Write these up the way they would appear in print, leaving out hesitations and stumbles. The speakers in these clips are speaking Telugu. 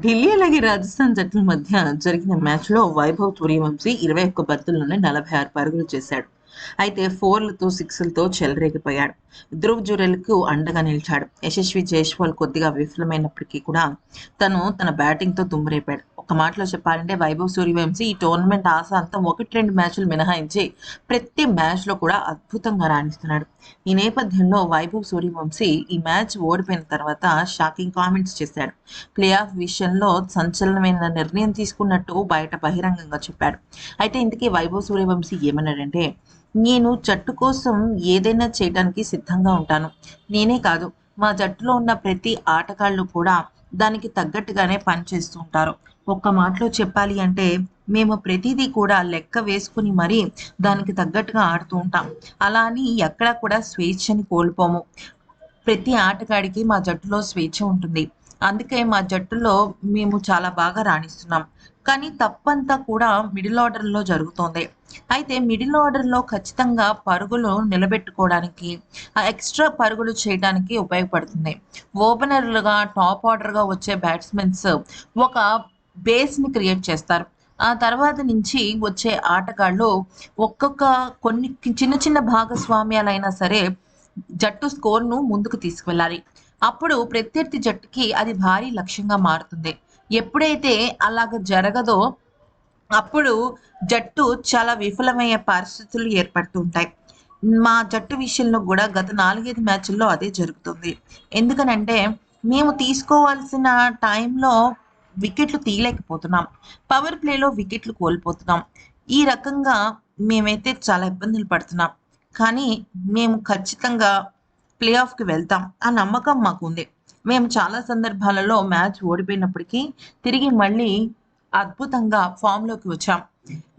ఢిల్లీ అలాగే రాజస్థాన్ జట్ల మధ్య జరిగిన మ్యాచ్‌లో వైభవ్ సూర్యవంశీ 21 బంతుల్లోనే 46 పరుగులు చేశాడు. అయితే 4లతో, 6లతో చెలరేగిపోయాడు. ధ్రువ్ జురెల్‌కు అండగా నిలిచాడు. యశస్వి జైస్వాల్ కొద్దిగా విఫలమైనప్పటికీ కూడా తన బ్యాటింగ్‌తో దుమ్మురేపాడు. ఒక మాటలో చెప్పాలంటే వైభవ్ సూర్యవంశీ ఈ టోర్నమెంట్ ఆసాంతం 1, 2 మ్యాచ్‌లు మినహాయించి ప్రతి మ్యాచ్‌లో కూడా అద్భుతంగా రాణిస్తున్నాడు. ఈ నేపథ్యంలో వైభవ్ సూర్యవంశీ ఈ మ్యాచ్ ఓడిపోయిన తర్వాత షాకింగ్ కామెంట్స్ చేశాడు. ప్లే ఆఫ్ విషయంలో సంచలనమైన నిర్ణయం తీసుకున్నట్టు బయట బహిరంగంగా చెప్పాడు. అయితే ఇంతకీ వైభవ్ సూర్యవంశీ ఏమన్నాడంటే, నేను జట్టు కోసం ఏదైనా చేయడానికి సిద్ధంగా ఉంటాను. నేనే కాదు, మా జట్టులో ఉన్న ప్రతి ఆటగాళ్ళు కూడా దానికి తగ్గట్టుగానే పనిచేస్తూ ఉంటారు. ఒక్క మాటలో చెప్పాలి అంటే, మేము ప్రతిదీ కూడా లెక్క వేసుకుని మరీ దానికి తగ్గట్టుగా ఆడుతూ ఉంటాం. అలా అని ఎక్కడా కూడా స్వేచ్ఛని కోల్పోము. ప్రతి ఆటగాడికి మా జట్టులో స్వేచ్ఛ ఉంటుంది. అందుకే మా జట్టులో మేము చాలా బాగా రాణిస్తున్నాం. కానీ తప్పంతా కూడా మిడిల్ ఆర్డర్‌లో జరుగుతోంది. అయితే మిడిల్ ఆర్డర్‌లో ఖచ్చితంగా పరుగులు నిలబెట్టుకోవడానికి, ఎక్స్‌ట్రా పరుగులు చేయడానికి ఉపయోగపడుతుంది. ఓపెనర్‌లుగా, టాప్ ఆర్డర్‌గా వచ్చే బ్యాట్స్‌మెన్స్ ఒక బేస్‌ని క్రియేట్ చేస్తారు. ఆ తర్వాత నుంచి వచ్చే ఆటగాళ్ళు ఒక్కొక్క కొన్ని చిన్న చిన్న భాగస్వామ్యాలైనా సరే జట్టు స్కోర్‌ను ముందుకు తీసుకువెళ్ళాలి. అప్పుడు ప్రత్యర్థి జట్టుకి అది భారీ లక్ష్యంగా మారుతుంది. ఎప్పుడైతే అలాగ జరగదో అప్పుడు జట్టు చాలా విఫలమయ్యే పరిస్థితులు ఏర్పడుతూ ఉంటాయి. మా జట్టు విషయంలో గూడా గత 4, 5 మ్యాచుల్లో అదే జరుగుతుంది. ఎందుకనంటే మేము తీసుకోవాల్సిన టైంలో వికెట్లు తీయలేకపోతున్నాం. పవర్ ప్లేలో వికెట్లు కోల్పోతున్నాం. ఈ రకంగా మేమైతే చాలా ఇబ్బందులు పడుతున్నాం. కానీ మేము ఖచ్చితంగా ప్లే ఆఫ్‌కి వెళ్తాం. ఆ నమ్మకం మాకుంది. మేము చాలా సందర్భాలలో మ్యాచ్ ఓడిపోయినప్పటికీ తిరిగి మళ్ళీ అద్భుతంగా ఫామ్‌లోకి వచ్చాం.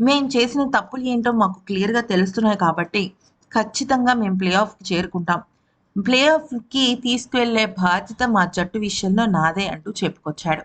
మేము చేసిన తప్పులు ఏంటో మాకు క్లియర్‌గా తెలుస్తున్నాయి కాబట్టి ఖచ్చితంగా మేము ప్లే ఆఫ్‌కి చేరుకుంటాం. ప్లే ఆఫ్‌కి తీసుకువెళ్ళే బాధ్యత మా జట్టు విషయంలో నాదే అంటూ చెప్పుకొచ్చాడు.